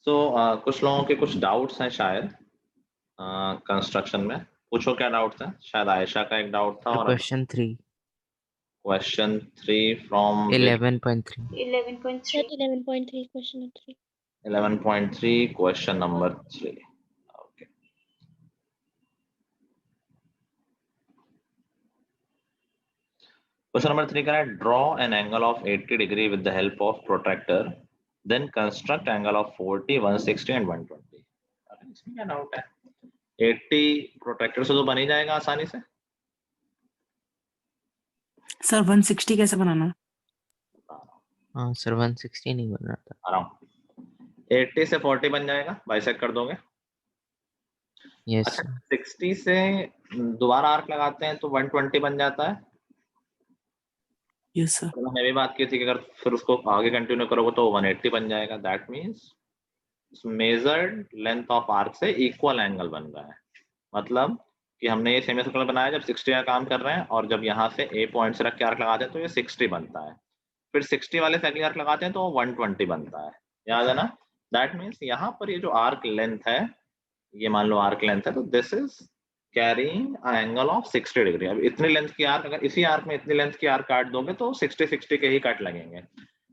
तो कुछ लोगों के कुछ डाउट्स हैं शायद कंस्ट्रक्शन में। पूछो क्या डाउट्स हैं। शायद आयशा का एक डाउट था। और question 3 question 3 from 11.3 11.3 11.3 question 3 11.3 question number 3। Okay, question number 3 कह रहा है draw an angle of 80 degree with the help of protractor, then construct angle of 40, 160 and 120। इसमें क्या डाउट है? 80 प्रोट्रैक्टर से तो बन ही जाएगा आसानी से। सर 160 कैसे बनाना? हाँ सर 160 नहीं बन रहा था। अराउंड 80 से 40 बन जाएगा, बाइसेक्ट कर दोगे। यस अच्छा, 60 से दोबारा आर्क लगाते हैं तो 120 बन जाता है। Yes sir. तो हमने भी बात की थी कि अगर फिर उसको आगे कंटिन्यू करोगे तो 180 बन जाएगा। That means measured length of arc से इक्वल एंगल बन रहा है। मतलब कि हमने ये सेमी सर्कल बनाया जब 60 का काम कर रहे हैं, और जब यहाँ से ए पॉइंट से रख के आर्क लगाते हैं तो ये 60 बनता है। फिर 60 वाले से अगले आर्क लगाते हैं तो 120 बनता है। याद है ना? दैट मीन्स यहाँ पर ये जो आर्क लेंथ है, ये मान लो आर्क लेंथ है, तो this is carrying angle of 60 degree. अब इतनी लेंथ की आर्क, अगर इसी आर्क में इतनी लेंथ की आर्क काट दोगे तो 60 के ही कट लगेंगे।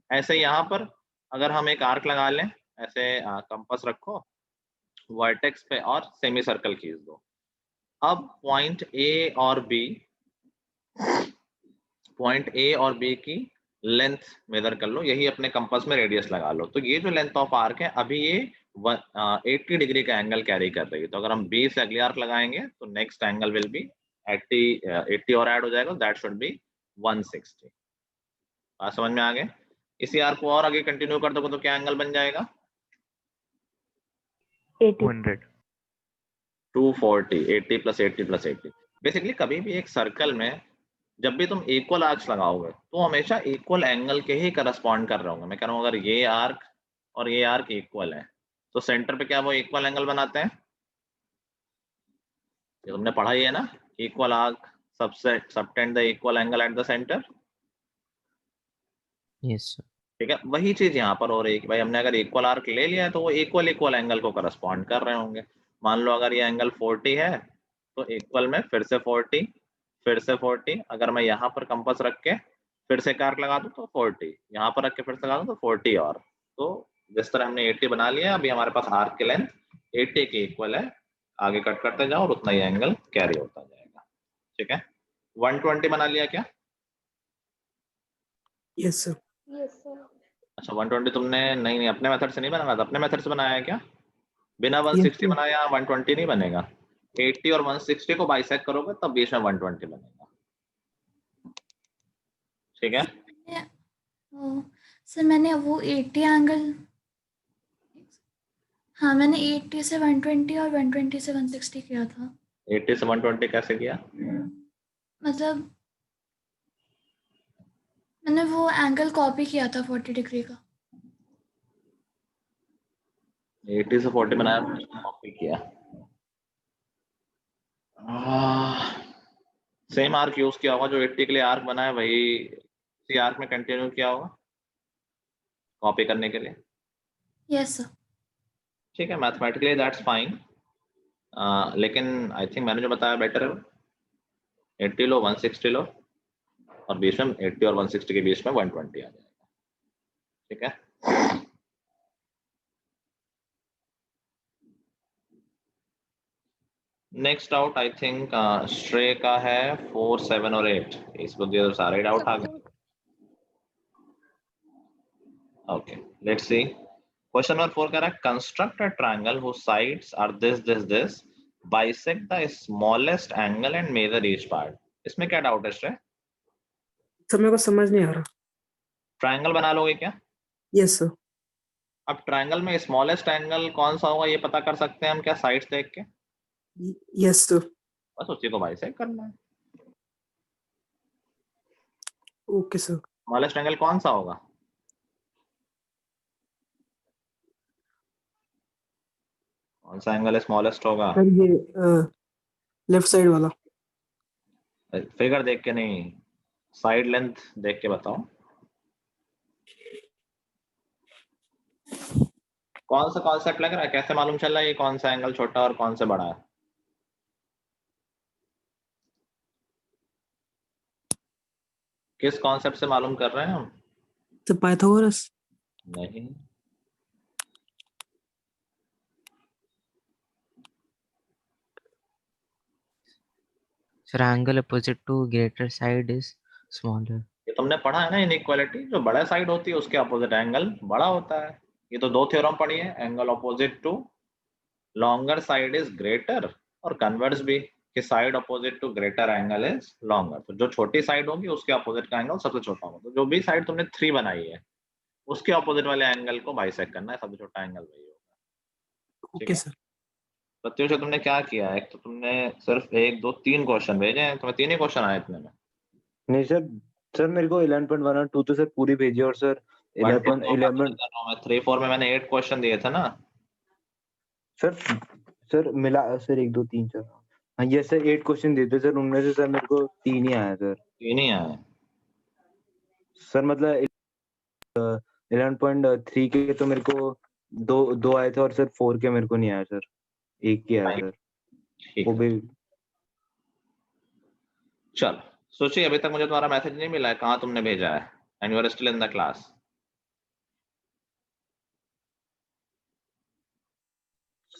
ऐसे यहाँ पर अगर हम एक आर्क लगा लें, ऐसे कंपास रखो वर्टेक्स पे और सेमी सर्कल खींच दो। अब पॉइंट ए और बी की लेंथ मेजर कर लो, यही अपने कंपास में रेडियस लगा लो। तो ये जो लेंथ ऑफ आर्क है अभी ये 80 डिग्री का एंगल कैरी कर रही है। तो अगर हम बी से अगली आर्क लगाएंगे तो नेक्स्ट एंगल विल बी 80 और ऐड हो जाएगा, दैट शुड बी 160। बात समझ में आ गए? इसी आर्क को और आगे कंटिन्यू कर दोगे तो क्या एंगल बन जाएगा? 100 240। 80 प्लस 80 प्लस 80। बेसिकली कभी भी एक सर्कल में जब भी तुम इक्वल आर्क्स लगाओगे तो हमेशा इक्वल एंगल के ही करस्पॉन्ड कर रहे होंगे। मैं कह रहा हूँ अगर ये आर्क और ये आर्क इक्वल है तो सेंटर पे क्या वो इक्वल एंगल बनाते हैं? ये तुमने पढ़ा ही है ना, equal arc subtend the equal angle at the centre. Yes sir. ठीक है, वही चीज यहाँ पर हो रही है कि भाई हमने अगर इक्वल आर्क ले लिया है तो वो इक्वल एंगल को करस्पॉन्ड कर रहे होंगे। मान लो अगर ये एंगल 40 है तो इक्वल में फिर से 40, फिर से 40। अगर मैं यहाँ पर कंपास रख के फिर से एक आर्क लगा दूं तो 40, यहाँ पर रख के फिर से लगा दूं तो 40 और। तो जिस तरह हमने 80 बना लिया, अभी हमारे पास आर्क की लेंथ 80 के इक्वल है। आगे कट करते जाओ और उतना ही एंगल कैरी होता जाएगा। ठीक है, 120 बना लिया क्या? Yes sir. अच्छा, 120 तुमने नहीं अपने मेथड से नहीं बनाया था, अपने मेथड से बनाया है क्या? बिना Yes, 160 sir. बनाया 120 नहीं बनेगा। 80 और 160 को बाइसेक्ट करोगे तब बीच में 120 बनेगा। ठीक है, सर मैंने वो 80 एंगल, हाँ मैंने 80 से 120 और 120 से 160 किया था। 80 से 120 कैसे किया? मतलब मैंने वो एंगल कॉपी किया था 40 डिग्री का। 80 से 40 बनाया, कॉपी किया। सेम आर्क यूज किया होगा, जो 80 के लिए आर्क बना है वही इसी आर्क में कंटिन्यू किया होगा कॉपी करने के लिए। Yes sir. ठीक है, मैथमेटिकली दैट्स फाइन। लेकिन आई थिंक मैंने जो बताया बेटर है। 80 लो, 160 लो और बीच में 80 और 160 के बीच में 120 आ जाएगा। ठीक है, नेक्स्ट डाउट आई थिंक श्रेय का है 4, 7 और 8। इसको दिए तो सारे डाउट आ गए। Okay, let's see. Question number 4 कह रहा है construct a triangle whose sides are this bisect the smallest angle and measure each part। इसमें क्या डाउट है श्रेय? सर मेरे को समझ नहीं आ रहा। ट्रायंगल बना लोगे क्या? Yes sir. अब ट्रायंगल में स्मॉलेस्ट एंगल कौन सा होगा ये पता कर सकते हैं हम क्या, साइड्स देख के? Yes sir. बस उसी को बाइसेक्ट करना है। Okay sir. स्मॉलेस्ट एंगल कौन सा होगा? कौन सा एंगल स्मॉलेस्ट होगा? सर ये लेफ्ट साइड वाला। फिगर देख के नहीं, साइड लेंथ देख के बताओ कौन सा कॉन्सेप्ट लग रहा है, कैसे मालूम चल रहा है ये कौन सा एंगल छोटा और कौन सा बड़ा है? किस कॉन्सेप्ट से मालूम कर रहे हैं हम? तो पाइथागोरस। नहीं, Sir, angle opposite to greater side is smaller. ये तुमने पढ़ा है ना, इनइक्वालिटी, जो बड़ा साइड होती है उसके अपोजिट एंगल बड़ा होता है। ये तो 2 थ्योरम पढ़ी है, angle opposite to longer side is greater, और कन्वर्स भी कि side opposite to greater angle is longer. तो जो छोटी साइड होगी उसके अपोजिट का एंगल सबसे छोटा होगा। तो जो भी साइड तुमने 3 बनाई है उसके अपोजिट वाले एंगल को बाइसेक्ट करना है, सबसे छोटा एंगल वही होगा। ठीक ओके है, सर। प्रत्युष तुमने क्या किया है, तो तुमने सिर्फ 1 2 3 क्वेश्चन भेजे हैं, तुम्हें 3 ही क्वेश्चन आए इतने में। नहीं सर, सर मेरे को 11.1 और 2 तो सर पूरी भेजी, और सर 11 3 4 में मैंने 8 क्वेश्चन दिए थे ना। सर मिला सर 1 2 3 4, हाँ ये सर 8 क्वेश्चन देते सर, उनमें से सर मेरे को 3 ही आया सर। 3 ही आए सर मतलब 11.3 के तो मेरे को दो आए थे, और सर 4 के मेरे को नहीं आया सर, 1 ही आया सर। ठीक वो है, भी चलो सोचिए, अभी तक मुझे तुम्हारा मैसेज नहीं मिला है, कहाँ तुमने भेजा है, and you are still in the class.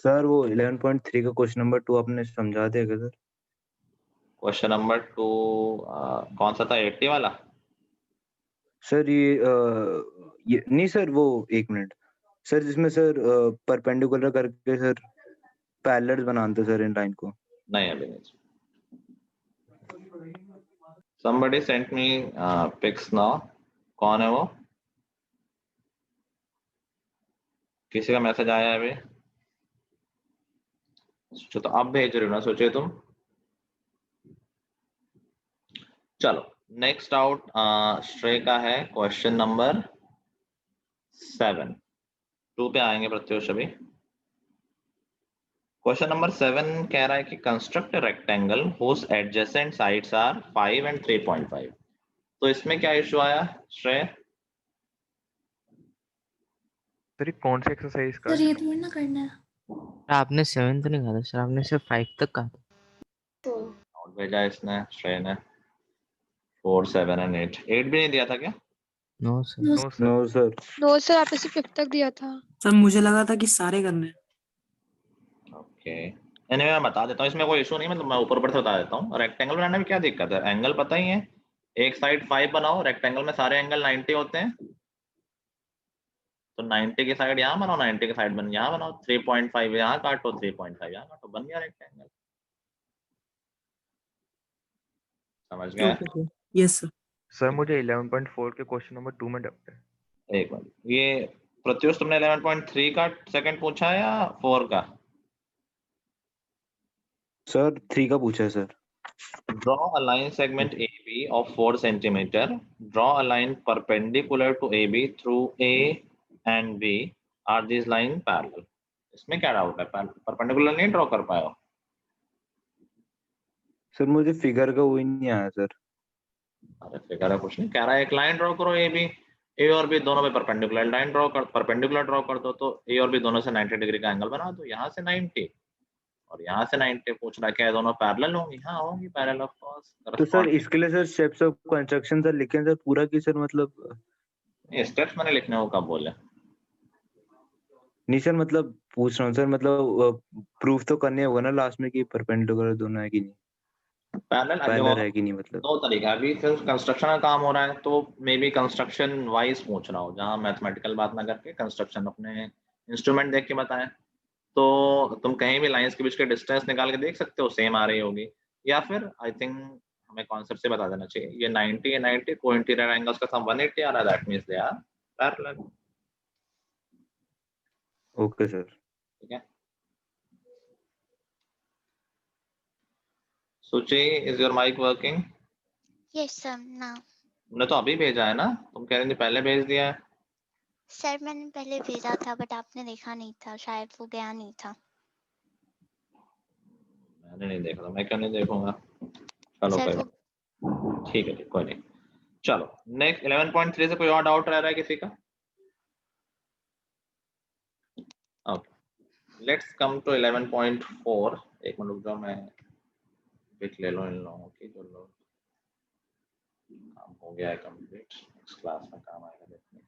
Sir वो 11.3 का क्वेश्चन नंबर 2 आपने समझा दिया क्या सर? क्वेश्चन नंबर 2 कौन सा था, 80 वाला? सर ये नहीं सर, वो 1 मिनट सर, जिसमें सर परपेंडिकुलर करके सर पैरेलल बनाते सर इन लाइन को। नहीं, अभी नहीं। somebody sent me pics now, कौन है वो? किसी का मैसेज आया है अभी? तो अब भेज रहे हो ना, सोचे तुम। चलो नेक्स्ट आउट श्रेय का है क्वेश्चन नंबर 7। 2 पे आएंगे प्रत्युष अभी। क्वेश्चन नंबर 7 कह रहा है कि construct rectangle whose adjacent sides are 5 and 3.5। तो इसमें क्या इशू आया श्रेय? सर कौन सा एक्सरसाइज का सर ये थोड़ी ना करना है। आपने 7 तो नहीं कहा था सर, आपने सिर्फ 5 तक कहा था। आउट भेजा इसने, श्रेय ने 4 7 and 8 भी नहीं दिया था क्या? No sir. No sir. No sir. No sir, आपने सिर्फ 5 तक दिया था। सर मुझे लगा था कि सारे करने हैं। ओके, एनीवे मैं बता देता हूँ, इसमें कोई इशू नहीं, मतलब मैं ऊपर से बता देता हूँ। रेक्टेंगल बनाने में क्या दिक्कत है, एंगल पता ही है, एक साइड 5 बनाओ, रेक्टेंगल में सारे एंगल 90 होते हैं, तो 90 की साइड यहाँ बनाओ, 90 की साइड बन यहाँ बनाओ, 3.5 यहाँ काटो, 3.5 यहाँ काटो, बन गया रेक्टेंगल। समझ गए? Okay sir. Yes sir. Sir मुझे 11.4 के क्वेश्चन नंबर 2 में डाउट है। एक मिनट, ये प्रत्युष तुमने 11.3 का सेकंड पूछा है या 4 का? सर 3 का पूछा है sir. Draw a line segment AB of 4 centimeter. Draw a line perpendicular to AB through A and B. Are these line parallel? इसमें क्या डाउट है, परपेंडिकुलर नहीं ड्रॉ कर पाए हो? सर मुझे फिगर का वो ही नहीं आया सर। अरे फिगर है कुछ नहीं, कह रहा है एक लाइन ड्रॉ करो, ए और बी दोनों पे परपेंडिकुलर लाइन ड्रॉ कर, परपेंडिकुलर ड्रॉ कर दो, तो ए और बी दोनों से 90 डिग्री का एंगल बना दो, यहाँ से 90 और यहाँ से 90। पूछ रहा है क्या दोनों पैरेलल होंगी? हाँ होंगी पैरेलल ऑफ कोर्स। तो सर इसके लिए sir steps of construction sir लिखें सर पूरा की सर, मतलब स्टेप्स मैंने लिखने को कब बोले? नहीं सर, मतलब पूछ रहा हूँ सर, मतलब प्रूफ तो करने होगा ना लास्ट में कि परपेंडिकुलर दोनों है कि नहीं, पैरेलल है कि नहीं। मतलब 2 तरीका है, अभी सिर्फ कंस्ट्रक्शन का काम हो रहा है, तो मे बी कंस्ट्रक्शन वाइज पूछ रहा हूँ, जहाँ मैथमेटिकल बात ना करके कंस्ट्रक्शन अपने इंस्ट्रूमेंट देख के बताएं। तो तुम कहीं भी लाइंस के बीच के डिस्टेंस निकाल के देख सकते हो, सेम आ रही होगी, या फिर आई थिंक हमें कॉन्सेप्ट से बता देना चाहिए, ये 90 को इंटीरियर एंगल्स का सम 180 आ रहा है, that means they are parallel. Okay sir. ठीक है, Suchi is your mic working? Yes sir. Now तुमने तो अभी भेजा है ना, तुम कह रहे थे पहले भेज दिया है। सर मैंने पहले भेजा था बट आपने देखा नहीं था, शायद वो गया नहीं था। मैंने नहीं देखा, मैं क्यों नहीं देखूंगा? चलो सर कोई बात, ठीक है, कोई नहीं। चलो नेक्स्ट 11.3 से कोई और डाउट रह रहा है किसी का? Let's come to 11.4। एक मिनट रुक जाओ, मैं पिक ले लो इन लोगों की जो लोग काम हो गया है कंप्लीट, नेक्स्ट क्लास में काम आएगा देखने।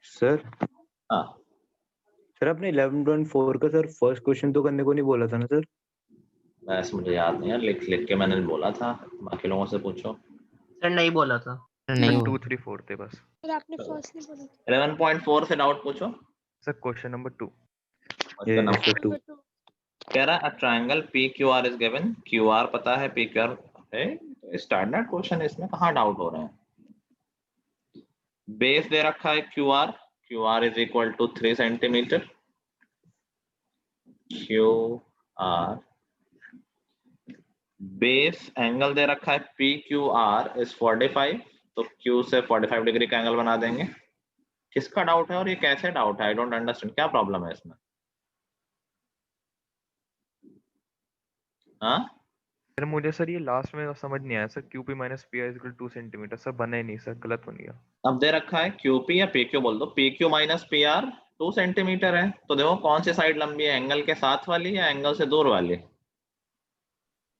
सर हाँ सर आपने 11.4 का सर फर्स्ट क्वेश्चन तो करने को नहीं बोला था ना सर? बस मुझे याद नहीं है, लिख लिख के मैंने बोला था, बाकी लोगों से पूछो। सर नहीं बोला था। सर नहीं सर 2, हुआ। 3, 4 थे बस। सर आपने फर्स्ट नहीं बोला था। 11.4 से डाउट पूछो। Sir question number 2। Question number sir 2 number 2। कह रहा है triangle P Q R is given. Q R पता है, पी क्यू आर है, स्टैंडर्ड क्वेश्चन है, इसमें कहाँ डाउट हो रहे हैं। बेस दे रखा है Q R is equal to 3 centimetre. Q R base angle दे रखा है पी क्यू आर इज 45, तो क्यू से 45 डिग्री का एंगल बना देंगे। किसका डाउट है और ये कैसे डाउट है? आई डोंट अंडरस्टैंड, क्या प्रॉब्लम है इसमें? हाँ सर मुझे सर ये लास्ट में समझ नहीं आया sir, QP minus P R is equal 2 centimetre. Sir बना ही नहीं सर, गलत बन गया। अब दे रखा है क्यूपी या पीक्यू बोल दो, PQ minus P R 2 centimetre है, तो देखो कौन सी साइड लंबी है, एंगल के साथ वाली या एंगल से दूर वाली?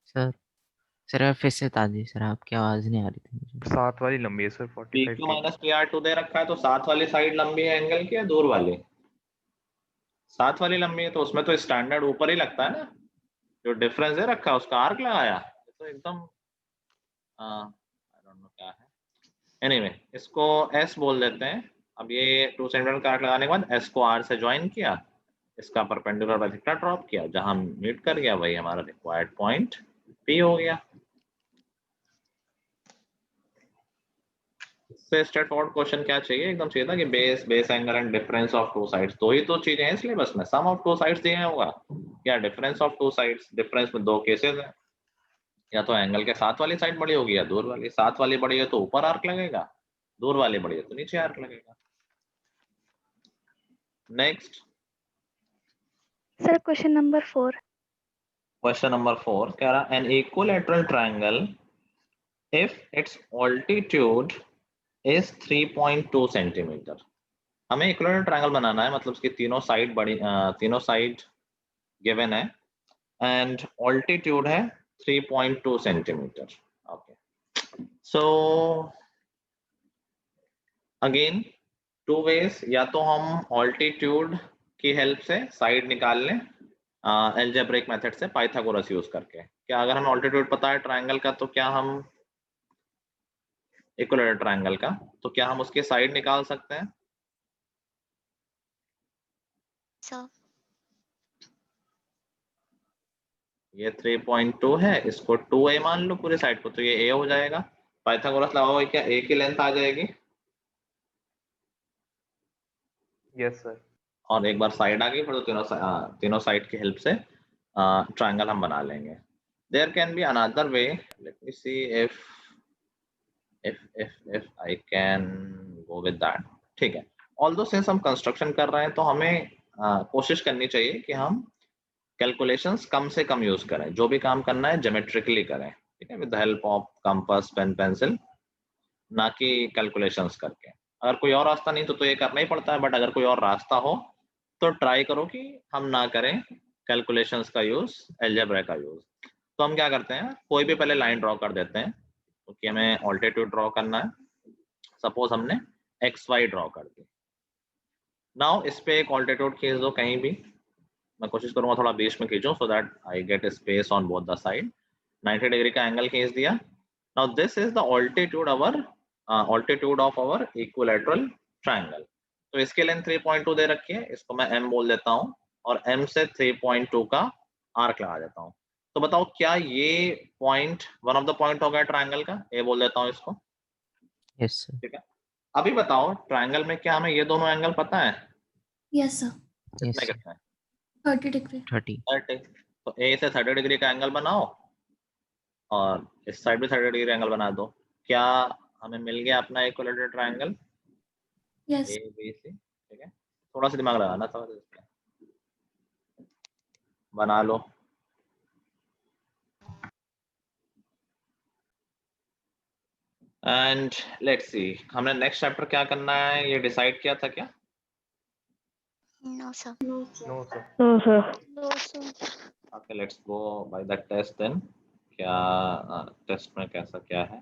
सर सर आप फिर से बता दीजिए सर, आपकी आवाज नहीं आ रही थी मुझे। 7 वाली लंबी है सर, 45 पीक्यू की। माइनस पी आर 2 दे रखा है, तो साथ वाली साइड लंबी है एंगल की या दूर वाली? साथ वाली लंबी है, तो उसमें तो स्टैंडर्ड ऊपर ही लगता है ना, जो डिफरेंस दे रखा है उसका आर्क लगाया, तो एकदम आई डोंट नो क्या है। एनीवे इसको एस बोल देते हैं। अब ये 2 सेंटीमीटर का आर्क लगाने के बाद एस को आर से ज्वाइन किया, इसका परपेंडिकुलर बाइसेक्टर ड्रॉप किया, जहां मीट कर गया वही हमारा रिक्वायर्ड पॉइंट पी हो गया। इससे स्ट्रेट फॉरवर्ड क्वेश्चन क्या चाहिए, एकदम चाहिए था कि base angle and difference of two sides, दो ही तो चीजें हैं सिलेबस में। सम ऑफ टू साइड्स दिए होगा या difference of two sides. Difference में दो केसेस है, या तो एंगल के साथ वाली साइड बड़ी होगी या दूर वाली। साथ वाली बड़ी है तो ऊपर आर्क लगेगा, दूर वाली बड़ी है तो नीचे आर्क लगेगा। Next sir question number 4। Question number 4 कह रहा an equilateral triangle if it's altitude is 3.2 centimetre. हमें इक्विलैटरल ट्रायंगल बनाना है, मतलब उसकी तीनों साइड बड़ी, तीनों साइड गिवन है एंड ऑल्टीट्यूड है 3.2 centimetre. Okay, so again two ways, या तो हम ऑल्टीट्यूड की हेल्प से साइड निकाल लें एल्जेब्रिक मेथड से, पाइथागोरस यूज करके। क्या अगर हमें ऑल्टीट्यूड पता है ट्रायंगल का, तो क्या हम इक्विलैटरल ट्रायंगल का, तो क्या हम उसकी साइड निकाल सकते हैं? सर ये 3.2 है, इसको 2a मान लो पूरी साइड को, तो ये a हो जाएगा। पाइथागोरस लगाओगे क्या a की लेंथ आ जाएगी, यस सर। और एक बार साइड आ गई फिर तो तीनों साइड की हेल्प से ट्रायंगल हम बना लेंगे। There can be another way, let me see if I can go with that। ठीक है, ऑल्दो सिंस हम कंस्ट्रक्शन कर रहे हैं तो हमें कोशिश करनी चाहिए कि हम कैलकुलेशंस कम से कम यूज करें, जो भी काम करना है ज्योमेट्रिकली करें, ठीक है, with the help of compass pen pencil, ना कि कैलकुलेशंस करके। अगर कोई और रास्ता नहीं तो ये करना ही पड़ता है, बट अगर कोई और रास्ता हो तो ट्राई करो कि हम ना करें कैलकुलेशंस का यूज, अलजेब्रा का यूज। तो हम क्या करते हैं, कोई भी पहले लाइन ड्रॉ कर देते हैं, क्योंकि हमें ऑल्टीट्यूड ड्रॉ करना है। सपोज हमने एक्स वाई ड्रॉ कर दी, नाउ इस पे एक ऑल्टीट्यूड खींच दो कहीं भी, मैं कोशिश करूंगा थोड़ा बीच में खींचूं so that I get space on both the side. 90 degree का एंगल खींच दिया। Now this is the altitude of our equilateral triangle. तो इसके लेंथ 3.2 दे रखी है, इसको मैं m बोल देता हूँ, और m से 3.2 का आर्क लगा देता हूँ। तो बताओ क्या ये point one of the point हो गया ट्रायंगल का, a बोल देता हूँ इसको। Yes sir. ठीक है, अभी बताओ ट्रायंगल में क्या हमें ये दोनों एंगल पता है? Yes sir. यस कितने सर। कितने? 30 डिग्री। 30। 30। तो a से 30 डिग्री का एंगल बनाओ और इस साइड भी 30 डिग्री एंगल बना दो। क्या हमें मिल गया अपना equilateral triangle yes. A B C? ठीक है, थोड़ा सा दिमाग लगाना था, बना लो। एंड लेट्स सी, हमने नेक्स्ट चैप्टर क्या करना है ये डिसाइड किया था क्या? No sir. No sir. No sir. No, sir. Okay, let's go by the test then. क्या टेस्ट में कैसा क्या है?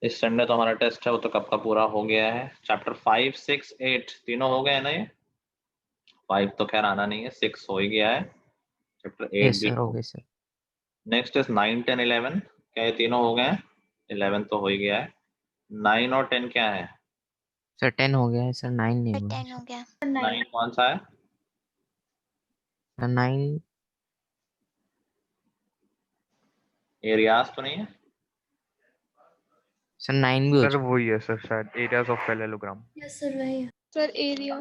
इस संडे तो हमारा टेस्ट है, वो तो कब का पूरा हो गया है। चैप्टर 5, 6, 8 तीनों हो गए हैं ना? ये 5 तो खैर आना नहीं है, 6 हो ही गया है, चैप्टर 8 यस भी सर, हो। हो गए सर। Next is 9, 10, 11। क्या ये तीनों हो गए हैं? 11 तो हो ही गया है। 9 और 10 क्या है? सर 10 हो गया है सर, 9 नहीं सर हुआ 10 हो गया। 9 कौन सा है? सर। 9 एरियाज तो नहीं है? सर 9 भी हो सर चुका। वही है सर, शायद areas of parallelogram. Yes sir वही है। Sir, area.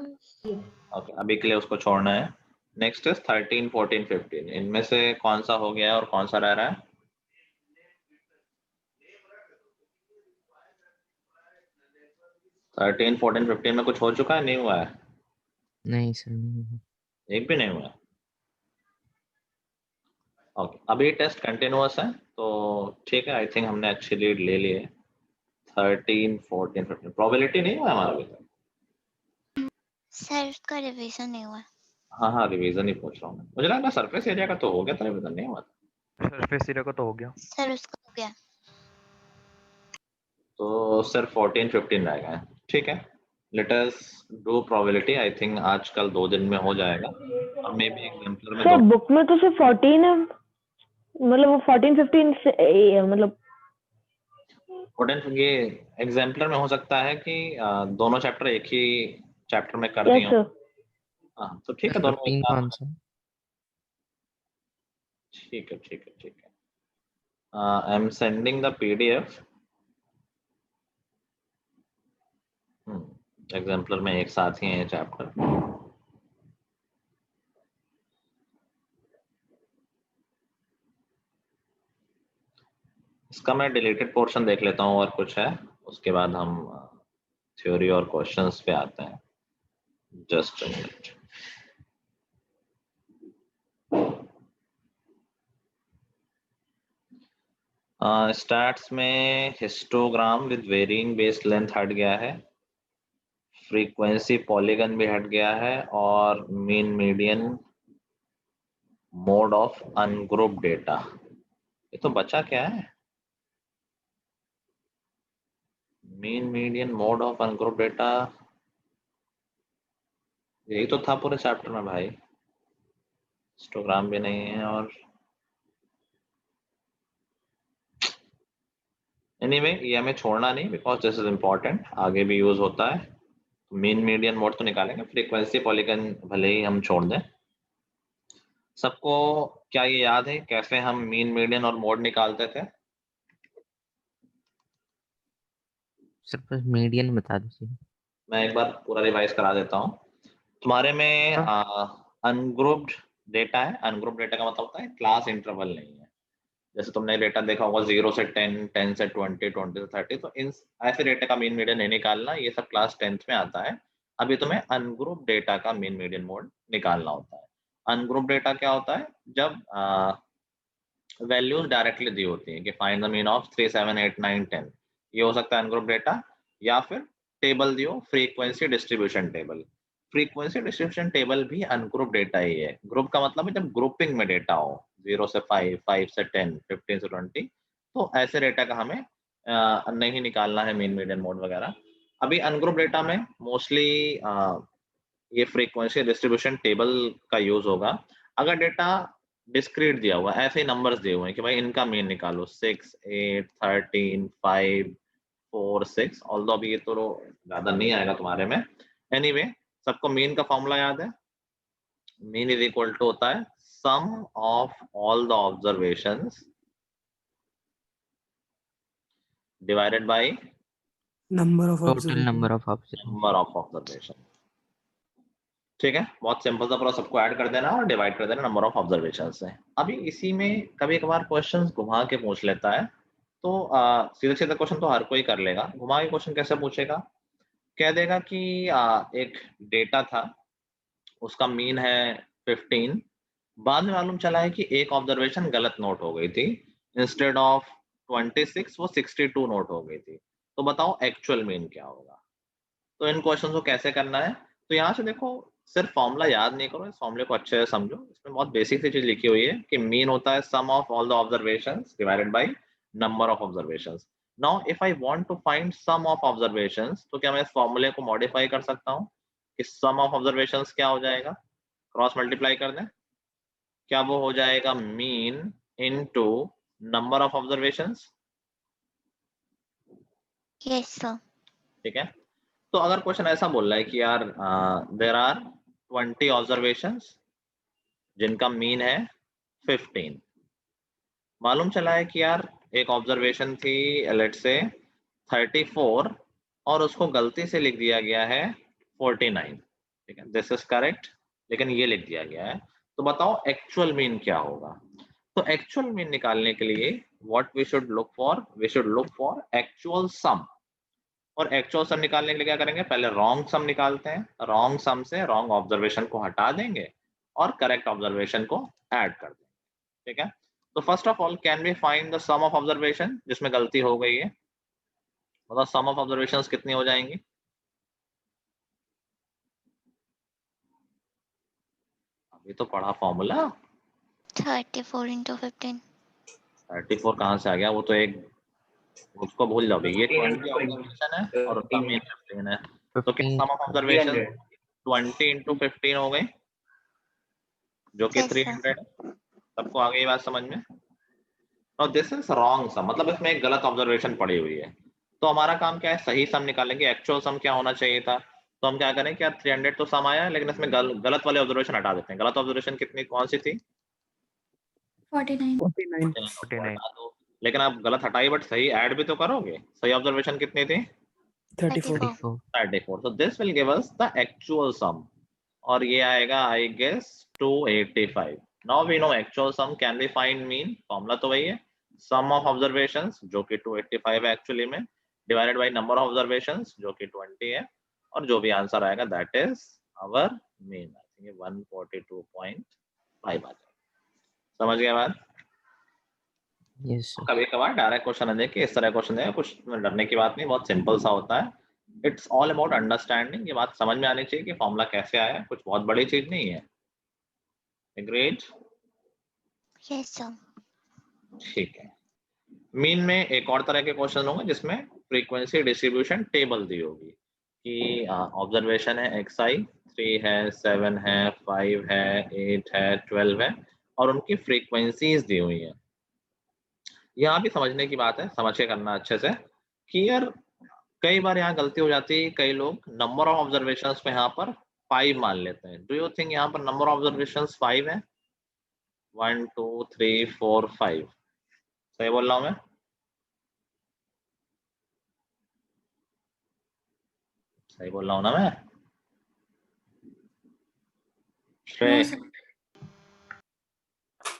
ओके, अभी के लिए उसको छोड़ना है। Next is 13, 14, 15। इनमें से कौन सा हो गया है और कौन सा रह रहा है? थर्टीन, 14, 15 में कुछ हो चुका है, नहीं हुआ है? नहीं सर, नहीं हुआ। एक भी नहीं हुआ है। ओके, अभी टेस्ट कंटिन्यूअस है तो ठीक है। आई थिंक हमने अच्छी लीड ले ली है। 13, 14, 15 प्रोबेबिलिटी नहीं हुआ है हमारा अभी तक। सर उसका रिवीजन नहीं हुआ। हाँ हाँ, रिवीजन ही पूछ रहा हूँ मैं। मुझे लगा सरफेस एरिया का तो हो गया था, रिवीजन नहीं हुआ था। सरफेस एरिया का तो हो गया। सर उसका हो गया। तो सिर्फ 14, 15 रह गए। ठीक है, let us do probability. I think आज कल 2 दिन में हो जाएगा, और मे बी एग्जाम्पलर में सर 2। बुक में तो सिर्फ 14 है, मतलब वो 14 15 से मतलब 14 ये एग्जाम्पलर में हो सकता है कि दोनों चैप्टर एक ही चैप्टर में कर दिया यस हूँ। सर। हाँ तो ठीक सर है, दोनों एक 15 साथ। कौन सा? ठीक है ठीक है ठीक है। I am sending the PDF। Exemplar में एक साथ ही है ये चैप्टर। इसका मैं डिलीटेड पोर्शन देख लेता हूँ और कुछ है, उसके बाद हम थ्योरी और क्वेश्चंस पे आते हैं। Just a minute. स्टैट्स में histogram with varying base length हट गया है, फ्रीक्वेंसी पॉलीगन भी हट गया है, और mean median mode of ungroup data. ये तो बचा क्या है? Mean median mode of ungroup data, यही तो था पूरे चैप्टर में भाई। हिस्टोग्राम भी नहीं है, और एनीवे ये हमें छोड़ना नहीं, बिकॉज दिस इज इम्पोर्टेंट, आगे भी यूज होता है। मीन मीडियन मोड तो निकालेंगे, फ्रीक्वेंसी पॉलीगन भले ही हम छोड़ दें। सबको क्या ये याद है कैसे हम मीन मीडियन और मोड निकालते थे? सर बस मीडियन बता दीजिए। मैं एक बार पूरा रिवाइज करा देता हूँ। तुम्हारे में अनग्रुप्ड डेटा है। अनग्रुप्ड डेटा का मतलब होता है क्लास इंटरवल नहीं है। जैसे तुमने डेटा देखा होगा 0 से 10, 10 से 20, 20 से 30, तो इन ऐसे डेटा का मीन मीडियन नहीं निकालना, ये सब क्लास 10th में आता है। अभी तुम्हें अनग्रुप डेटा का मीन मीडियन मोड निकालना होता है। अनग्रुप डेटा क्या होता है? जब वैल्यूज डायरेक्टली दी होती है कि फाइंड द मीन ऑफ 3, 7, 8, 9, 10, ये हो सकता है अनग्रुप डेटा, या फिर टेबल दियो, frequency distribution table. Frequency distribution table भी अनग्रुप डेटा ही है। ग्रुप का मतलब है जब ग्रुपिंग में डेटा हो, 0 से 5, 5 से 10, 15 से 20, तो ऐसे डेटा का हमें नहीं निकालना है मीन मीडियन मोड वगैरह। अभी अनग्रुप डेटा में मोस्टली ये फ्रीक्वेंसी डिस्ट्रीब्यूशन टेबल का यूज होगा। अगर डेटा डिस्क्रीट दिया हुआ है, ऐसे ही नंबर्स दिए हुए हैं कि भाई इनका मीन निकालो, 6, 8, 13, 5, 4, 6, ऑल्दो अभी ये तो ज्यादा नहीं आएगा तुम्हारे में। एनीवे सबको मीन का फॉर्मूला याद है? मीन इज इक्वल टू होता है sum of all the observations divided by number of total number observation. Of observation. ठीक है, बहुत सिंपल सा, पूरा सबको ऐड कर देना और डिवाइड कर देना नंबर ऑफ ऑब्जर्वेशन से। अभी इसी में कभी कभार क्वेश्चंस घुमा के पूछ लेता है, तो सीधा सीधा क्वेश्चन तो हर कोई कर लेगा, घुमा के क्वेश्चन कैसे पूछेगा? कह देगा कि एक डेटा था, उसका मीन है 15, बाद में मालूम चला है कि एक ऑब्जर्वेशन गलत नोट हो गई थी, इंस्टेड ऑफ 26 वो 62 नोट हो गई थी। तो बताओ एक्चुअल मीन क्या होगा। तो इन क्वेश्चन को कैसे करना है, तो यहाँ से देखो सिर्फ फॉर्मूला याद नहीं करो, इस फॉर्मूले को अच्छे से समझो। इसमें बहुत बेसिक सी चीज लिखी हुई है कि मीन होता है sum of all the observations divided by number of observations. Now if I want to find sum of observations, तो क्या मैं इस फॉर्मूले को मॉडिफाई कर सकता हूँ कि सम ऑफ ऑब्जर्वेशंस क्या हो जाएगा, क्रॉस मल्टीप्लाई कर दें, क्या वो हो जाएगा mean into number of observations. Yes sir. ठीक है, तो अगर क्वेश्चन ऐसा बोल रहा है कि यार देयर आर 20 ऑब्जर्वेशंस जिनका मीन है 15, मालूम चला है कि यार एक ऑब्जर्वेशन थी लेट्स से 34 और उसको गलती से लिख दिया गया है 49। ठीक है, दिस इज करेक्ट, लेकिन ये लिख दिया गया है। तो बताओ एक्चुअल मीन क्या होगा। तो एक्चुअल मीन निकालने के लिए what we should look for, we should look for actual sum. और एक्चुअल सम निकालने के लिए क्या करेंगे, पहले रॉन्ग सम निकालते हैं, रॉन्ग सम से रॉन्ग ऑब्जर्वेशन को हटा देंगे और करेक्ट ऑब्जर्वेशन को ऐड कर देंगे। ठीक है, तो first of all can we find the sum of observation जिसमें गलती हो गई है। मतलब सम ऑफ ऑब्जर्वेशंस कितनी हो जाएंगी, अभी तो पढ़ा फॉर्मूला 34 into 15। 34 कहाँ से आ गया, वो तो एक उसको भूल जाओगे, ये 20 ऑब्जर्वेशन है और उसका मीन 15 है। तो क्या सम ऑफ ऑब्जर्वेशन 20 into 15 हो गई जो कि 300 है। सबको आ गई बात समझ में। और दिस इज रॉन्ग सम, मतलब इसमें एक गलत ऑब्जर्वेशन पड़ी हुई है। तो हमारा काम क्या है, सही सम निकालेंगे। एक्चुअल सम क्या होना चाहिए था, तो हम क्या करें कि यार 300 तो सम आया, लेकिन इसमें गलत वाले ऑब्जर्वेशन हटा देते हैं। गलत ऑब्जर्वेशन कितनी कौन सी थी, 49। 49। लेकिन आप गलत हटाई बट सही ऐड भी तो करोगे। सही ऑब्जर्वेशन कितनी थी 34। 34। So this will give us the actual sum और ये आएगा I guess 285। Now we know actual sum can be find mean, formula तो वही है sum of observations जो कि 285 है एक्चुअली में, divided by number of observations जो कि 20 है, और जो भी आंसर आएगा that is our mean। I think 142.5 आ जाएगा। समझ गए बात। Yes sir. कभी कभार डायरेक्ट क्वेश्चन है देखिए, इस तरह क्वेश्चन है, कुछ डरने की बात नहीं, बहुत सिंपल सा होता है। इट्स ऑल अबाउट अंडरस्टैंडिंग, ये बात समझ में आनी चाहिए कि फॉर्मूला कैसे आया, कुछ बहुत बड़ी चीज नहीं है। एग्रीड? Yes sir. ठीक है, मीन में एक और तरह के क्वेश्चन होंगे जिसमें फ्रीक्वेंसी डिस्ट्रीब्यूशन टेबल दी होगी कि ऑब्जर्वेशन है xi 3 है 7 है 5 है 8 है 12 है और उनकी फ्रीक्वेंसीज दी हुई है। यहाँ भी समझने की बात है, समझ के करना अच्छे से कि यार कई बार यहाँ गलती हो जाती है, कई लोग नंबर ऑफ ऑब्जर्वेशंस को यहाँ पर 5 मान लेते हैं। डू यू थिंक यहाँ पर नंबर ऑफ ऑब्जर्वेशंस 5 है? 1 2 3 4 5, सही बोल रहा हूँ मैं? सही बोल रहा हूँ ना मैं? No, sir.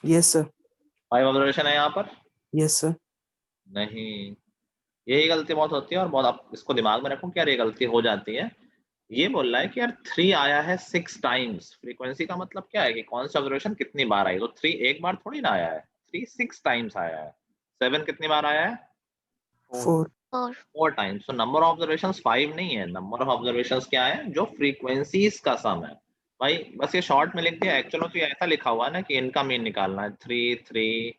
Yes sir. 5 observation है यहाँ पर? Yes sir. नहीं, यही गलती बहुत होती है और बहुत आप इसको दिमाग में रखो कि यार ये गलती हो जाती है। ये बोल रहा है कि यार 3 आया है 6 टाइम्स, फ्रीक्वेंसी का मतलब क्या है कि कौन सी ऑब्जर्वेशन कितनी बार आई। तो 3 एक बार थोड़ी ना आया है, 3 6 टाइम्स आया है। 7 कितनी बार आया है? 4 टाइम्स। तो नंबर ऑफ ऑब्जर्वेशंस 5 नहीं है, नंबर ऑफ ऑब्जर्वेशंस क्या है, जो फ्रीक्वेंसीज का सम है। भाई बस ये शॉर्ट में लिख दिया, एक्चुअली तो ये ऐसा लिखा हुआ है ना कि इनका मीन निकालना है 3 3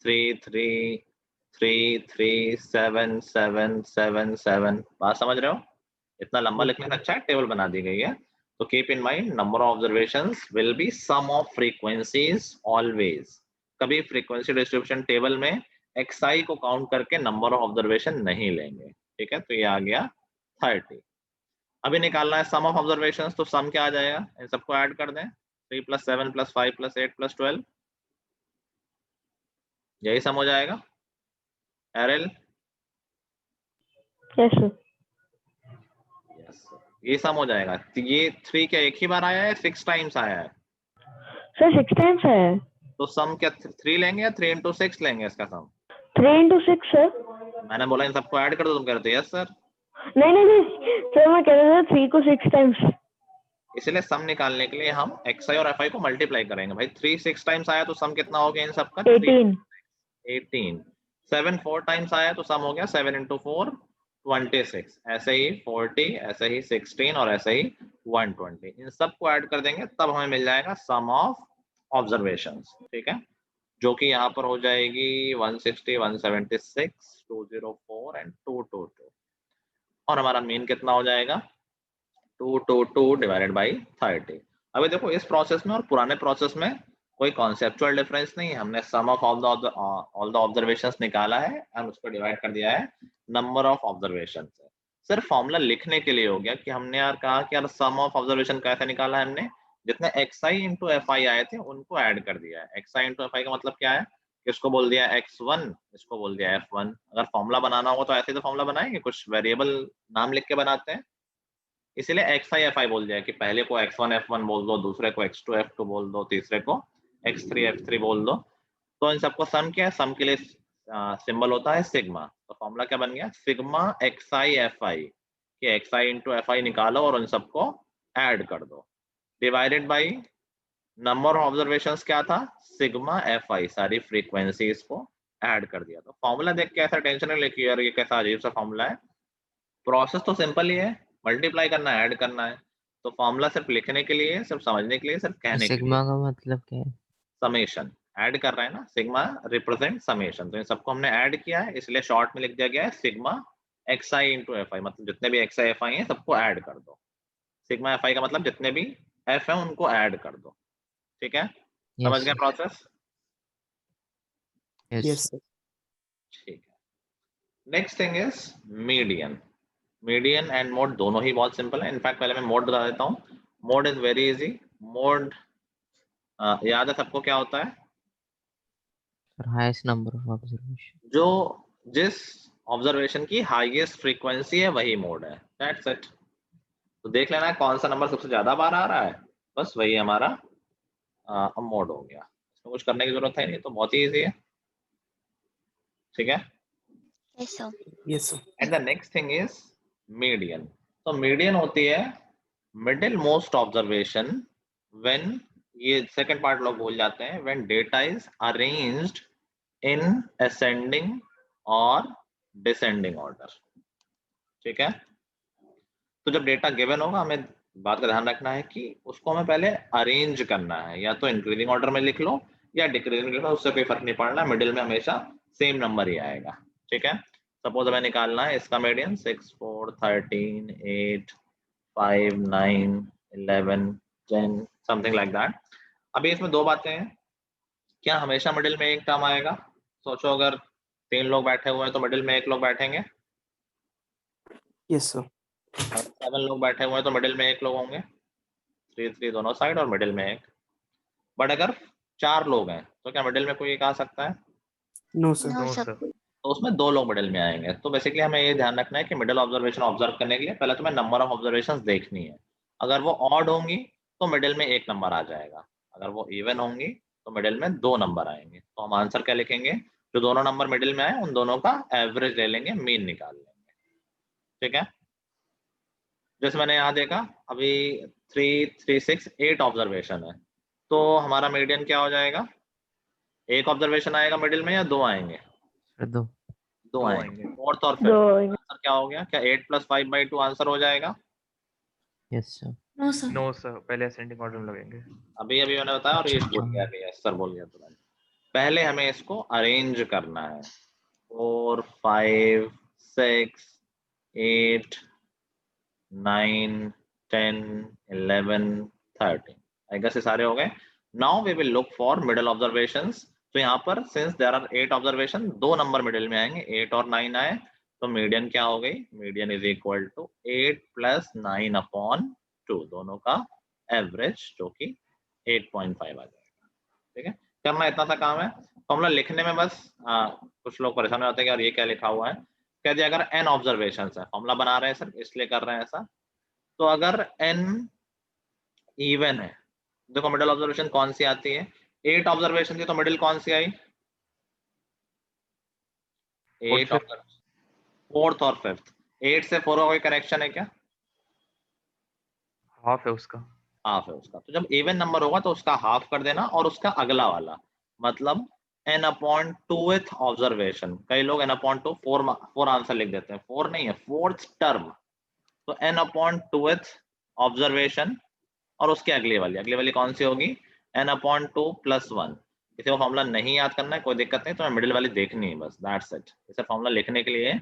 3 3 3 3 7 7 7 7। बात समझ रहे हो? इतना लंबा लिखने से अच्छा है टेबल बना दी गई है। तो keep in mind number of observations will be sum of frequencies always. कभी फ्रीक्वेंसी डिस्ट्रीब्यूशन टेबल में xi को काउंट करके नंबर ऑफ ऑब्जर्वेशन नहीं लेंगे। ठीक है, तो ये आ गया 30। अभी निकालना है सम ऑफ ऑब्जर्वेशंस, तो सम क्या आ जाएगा, इन सबको ऐड कर दें 3 + 7 + 5 + 8 + 12, यही सम हो जाएगा। एरल? Yes sir. यस, ये सम हो जाएगा। ये 3 क्या एक ही बार आया है 6 टाइम्स आया है? सर 6 टाइम्स है। तो सम क्या 3 लेंगे या 3 × 6 लेंगे इसका सम? 3 × 6 सर। मैंने बोला इन सबको ऐड कर दो, तुम कह रहे थे यस सर। नहीं नहीं नहीं सर, मैं कह रहा था 3 को 6 टाइम्स। इसलिए सम निकालने के लिए हम xi और fi को मल्टीप्लाई करेंगे। भाई 3 6 टाइम्स आया तो सम कितना हो गया इन सबका? 18। 18, 7 4 टाइम्स आया तो सम हो गया 7 into 4 26, ऐसे ही 40, ऐसे ही 16 और ऐसे ही 120। इन सब को ऐड कर देंगे तब हमें मिल जाएगा सम ऑफ ऑब्जर्वेशंस, ठीक है, जो कि यहाँ पर हो जाएगी 160, 176, 204 एंड 222 और हमारा मीन कितना हो जाएगा 222 डिवाइडेड बाई 30। अभी देखो इस प्रोसेस में और पुराने प्रोसेस में कोई कॉन्सेप्चुअल डिफरेंस नहीं है, हमने सम ऑफ ऑल द ऑब्जर्वेशंस निकाला है और उसको डिवाइड कर दिया है नंबर ऑफ ऑब्जर्वेशन से। सिर्फ फॉर्मूला लिखने के लिए हो गया कि हमने यार कहा कि यार सम ऑफ ऑब्जर्वेशन कैसे निकाला है, हमने जितने xi इंटू fi आए थे उनको ऐड कर दिया है। xi इंटू fi का मतलब क्या है, इसको बोल दिया x1, इसको बोल दिया f1। अगर फॉर्मूला बनाना होगा तो ऐसे तो फॉर्मूला बनाएंगे, कुछ वेरिएबल नाम लिख के बनाते हैं, इसीलिए xi fi बोल दिया है कि पहले को x1 f1 बोल दो, दूसरे को x2 f2 बोल दो, तीसरे को x3 f3 बोल दो। तो इन सबको सम क्या है, सम के लिए सिंबल होता है सिग्मा। तो फॉर्मूला क्या बन गया, सिग्मा xi fi कि xi इंटू fi निकालो और उन सबको ऐड कर दो, divided by number of observations क्या था, सिग्मा fi, सारी फ्रीक्वेंसीज को ऐड कर दिया। तो फॉर्मूला देख के ऐसा टेंशन नहीं लेके यार ये कैसा अजीब सा फॉर्मूला है, प्रोसेस तो सिंपल ही है, मल्टीप्लाई करना है, ऐड करना है। तो फॉर्मूला सिर्फ लिखने के लिए, सिर्फ समझने के लिए, सिर्फ कहने के लिए। सिग्मा का मतलब क्या है? समेशन ऐड कर रहे हैं ना, सिग्मा रिप्रेजेंट समेशन, तो इन सबको हमने ऐड किया है इसलिए शॉर्ट में लिख दिया गया है सिग्मा xi इंटू fi, मतलब जितने भी xi fi हैं सबको ऐड कर दो। सिग्मा fi का मतलब जितने भी f हैं उनको ऐड कर दो, ठीक है, समझ यस गए प्रोसेस? Yes yes sir. ठीक है। Next thing is median. Median and mode दोनों ही बहुत सिंपल है। इनफैक्ट पहले मैं मोड बता देता हूँ। Mode is very easy. Mode याद है सबको क्या होता है, sir highest number of observation. जो जिस ऑब्जर्वेशन की हाईएस्ट फ्रीक्वेंसी है वही मोड है, दैट्स इट। तो देख लेना है कौन सा नंबर सबसे ज्यादा बार आ रहा है, बस वही हमारा मोड हो गया। इसमें कुछ करने की जरूरत है नहीं, तो बहुत ही इजी है, ठीक है। Yes sir. Yes sir. And the next thing is median. तो मीडियन होती है मिडिल मोस्ट ऑब्जर्वेशन व्हेन, ये सेकंड पार्ट लोग भूल जाते हैं, when data is arranged in ascending और डिसेंडिंग ऑर्डर, ठीक है। तो जब डेटा गिवन होगा हमें बात का ध्यान रखना है कि उसको हमें पहले अरेंज करना है, या तो इंक्रीजिंग ऑर्डर में लिख लो या डिक्रीजिंग लिख लो, उससे कोई फर्क नहीं पड़ना, मिडिल में हमेशा सेम नंबर ही आएगा, ठीक है। सपोज हमें निकालना है इसका मीडियन 6 4 13 8 5 9 11 10 समथिंग लाइक दैट। अभी इसमें दो बातें हैं, क्या हमेशा मिडिल में एक टर्म आएगा? सोचो अगर 3 लोग बैठे हुए हैं तो मिडिल में एक लोग बैठेंगे, यस सर। 7 लोग बैठे हुए हैं तो मिडिल में एक लोग होंगे, 3 3 दोनों साइड और मिडिल में एक। बट अगर 4 लोग हैं तो क्या मिडिल में कोई एक आ सकता है? No sir. No no sir. Sir. तो उसमें 2 लोग मिडिल में आएंगे। तो बेसिकली हमें ये ध्यान रखना है कि मिडिल ऑब्जर्वेशन ऑब्जर्व करने के लिए पहले तुम्हें नंबर ऑफ ऑब्जर्वेशंस देखनी है। अगर वो ऑड होंगी तो मिडिल में एक नंबर आ जाएगा, अगर वो इवन होंगी तो मिडिल में 2 नंबर आएंगे। तो हम आंसर क्या लिखेंगे, जो दोनों नंबर मिडिल में आए उन दोनों का एवरेज ले लेंगे, मीन निकाल लेंगे, ठीक है। जैसे मैंने यहाँ देखा अभी 3 3 6 8 ऑब्जर्वेशन है, तो हमारा मीडियन क्या हो जाएगा, एक ऑब्जर्वेशन आएगा मिडिल में या 2 आएंगे? सर दो। 2 2 आएंगे। आएंगे। फोर्थ और दो फिफ्थ आंसर क्या हो गया, क्या 8 + 5/2 आंसर हो जाएगा? Yes sir. No sir. No sir, पहले असेंडिंग ऑर्डर में लगेंगे। अभी मैंने बताया और ये अच्छा, बोल गया, नहीं सर बोल गया तुरंत। पहले हमें इसको अरेंज करना है, 4 5 6 8 9 10 11 13, आई गेस ये सारे हो गए। Now we will look for middle observations. तो यहाँ पर since there are 8 observation, 2 number middle में आएंगे, 8 और 9 आए, तो मीडियन क्या हो गई, मीडियन इज इक्वल टू 8 + 9/2, दोनों का एवरेज जो कि 8.5 आ जाएगा, ठीक है। करना इतना सा काम है, फॉर्मूला लिखने में बस कुछ लोग परेशान होते हैं कि यार ये क्या लिखा हुआ है। कह दिया अगर n ऑब्जर्वेशन है, फॉर्मूला बना रहे हैं सर इसलिए कर रहे हैं ऐसा, तो अगर n इवन है, देखो मिडिल ऑब्जर्वेशन कौन सी आती है, 8 ऑब्जर्वेशन थी तो मिडिल कौन सी आई, 8 और फोर्थ और फिफ्थ। 8 से 4 का कोई कनेक्शन है क्या? हाफ है उसका। हाफ है उसका। तो जब इवन नंबर होगा तो उसका हाफ कर देना और उसका अगला वाला, मतलब n अपॉन 2th ऑब्जर्वेशन। कई लोग n अपॉन 2 4 आंसर लिख देते हैं, 4 नहीं है, 4th टर्म। तो n अपॉन 2th ऑब्जर्वेशन और उसके अगली वाली कौन सी होगी, n अपॉन 2 प्लस 1। इसे वो फॉर्मूला नहीं याद करना है, कोई दिक्कत नहीं, तो मिडिल वाली देखनी है बस, दैट्स इट। इसे फॉर्मूला लिखने के लिए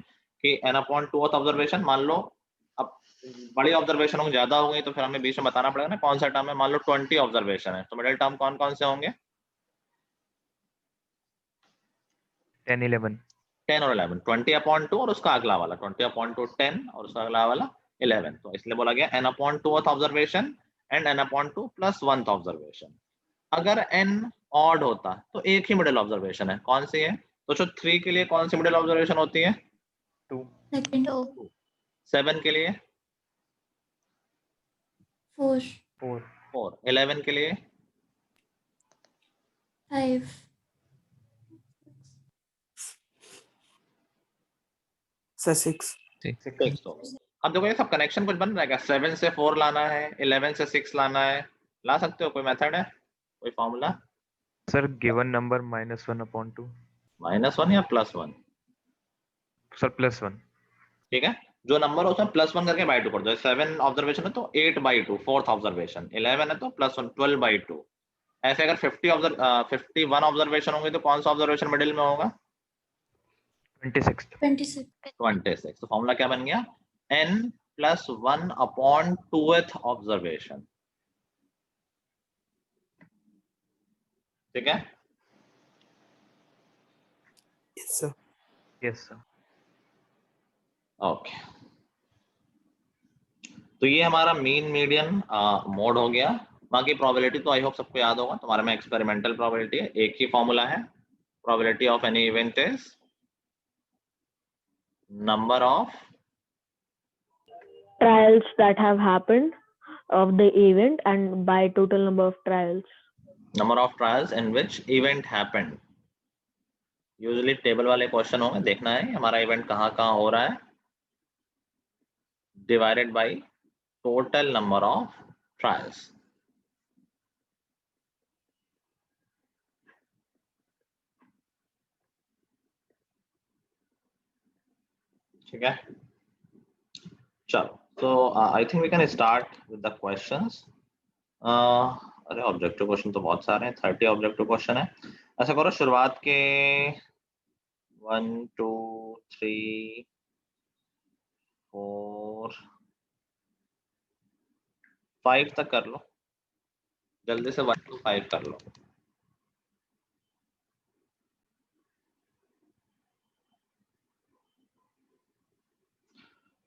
कि n अपॉन 2th ऑब्जर्वेशन, मान लो अब बड़ी ऑब्जर्वेशन होंगे, ज्यादा हो गई तो फिर हमें बीच में बताना पड़ेगा ना कौन सा टर्म है। मान लो 20 ऑब्जर्वेशन है, तो मिडिल टर्म कौन कौन से होंगे, 10 11 10 और 11। 20 अपॉन 2 और उसका अगला वाला 20 अपॉन 2 10 और उसका अगला वाला 11। तो इसलिए बोला गया n upon 2th observation and n upon 2 plus 1th observation. अगर n ऑड होता तो एक ही मिडिल ऑब्जर्वेशन है, कौन सी है, तो जो 3 के लिए कौन सी मिडिल ऑब्जर्वेशन होती है, 2 सेकंड 2 7 के लिए 4 4 4, 11 के लिए 5 सर 6 6 तो अब देखो ये सब कनेक्शन कुछ बन रहा है क्या, 7 से 4 लाना है, 11 से 6 लाना है, ला सकते हो, कोई मेथड है, कोई फॉर्मूला, सर गिवन नंबर -1/2 -1 या +1, सर +1 ठीक है, जो नंबर है उसमें +1 करके बाई 2 कर दो। 7 ऑब्जर्वेशन है तो 8/2 4th ऑब्जर्वेशन, 11 है तो +1 12/2। ऐसे अगर 51 ऑब्जर्वेशन होंगे तो कौन सा ऑब्जर्वेशन मिडिल में होगा, 26 26 26। तो फॉर्मूला क्या बन गया, n + 1 अपॉन 2th ऑब्जर्वेशन, ठीक है। Yes sir yes sir. Okay, तो ये हमारा मीन मीडियन मोड हो गया। बाकी प्रोबेबिलिटी तो आई होप सबको याद होगा, तुम्हारे में एक्सपेरिमेंटल प्रोबेबिलिटी है, एक ही फॉर्मूला है, probability of any event is number of Trials that have happened of the event and by total number of trials. in which event happened। Usually table वाले question होंगे, देखना है हमारा इवेंट कहाँ कहाँ हो रहा है, divided by total number of trials. ठीक है, चलो, तो I think we can start with the questions. अरे ऑब्जेक्टिव क्वेश्चन तो बहुत सारे हैं, 30 ऑब्जेक्टिव क्वेश्चन है। ऐसा करो शुरुआत के 1 2 3 4 5 तक कर लो, जल्दी से 1 to 5 कर लो।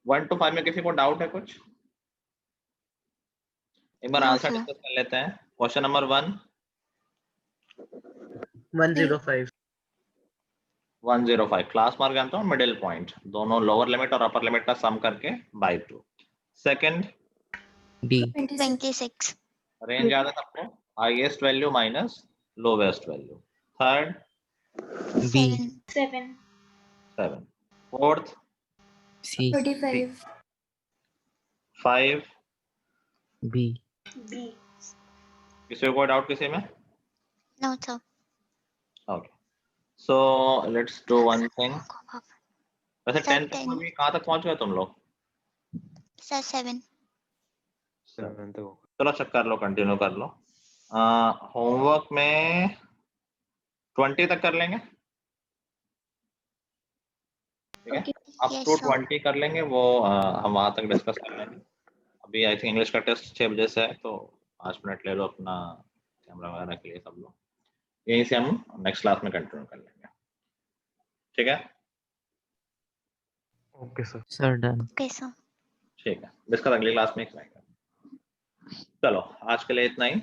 वन टू 5 में किसी को डाउट है कुछ, एक बार No, आंसर sir. डिस्कस कर लेते हैं। क्वेश्चन नंबर 1 105 105 क्लास मार्क जानते हो, मिडिल पॉइंट, दोनों लोअर लिमिट और अपर लिमिट का सम करके बाय 2। सेकंड B 26 रेंज याद है सबको, highest value minus lowest value. Third B 7 7। Fourth C 35 5। B किसी को कोई डाउट किसी में, No, sir. Okay, so let's do one thing. वैसे Sir, 10 तक 10. में भी कहाँ तक पहुंच गए तुम लोग, Sir, 7. 7 तक होगा। चलो चेक कर लो, कंटिन्यू कर लो। होमवर्क में 20 तक कर लेंगे, ठीक है, अप Yes, टू sir. 20 कर लेंगे, वो हम वहां तक डिस्कस कर लेंगे। अभी आई थिंक इंग्लिश का टेस्ट 6 बजे से है, तो 5 मिनट ले लो अपना कैमरा वगैरह के लिए सब लोग, यहीं से हम नेक्स्ट क्लास में कंटिन्यू कर लेंगे, ठीक है। Okay sir. sir done। Okay, sir. ठीक है, डिस्कस अगली क्लास में करेंगे। चलो आज के लिए इतना ही,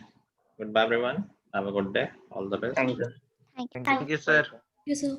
good bye everyone, have a good day, all the best. Thank you Thank you. Thank you sir Yes, sir.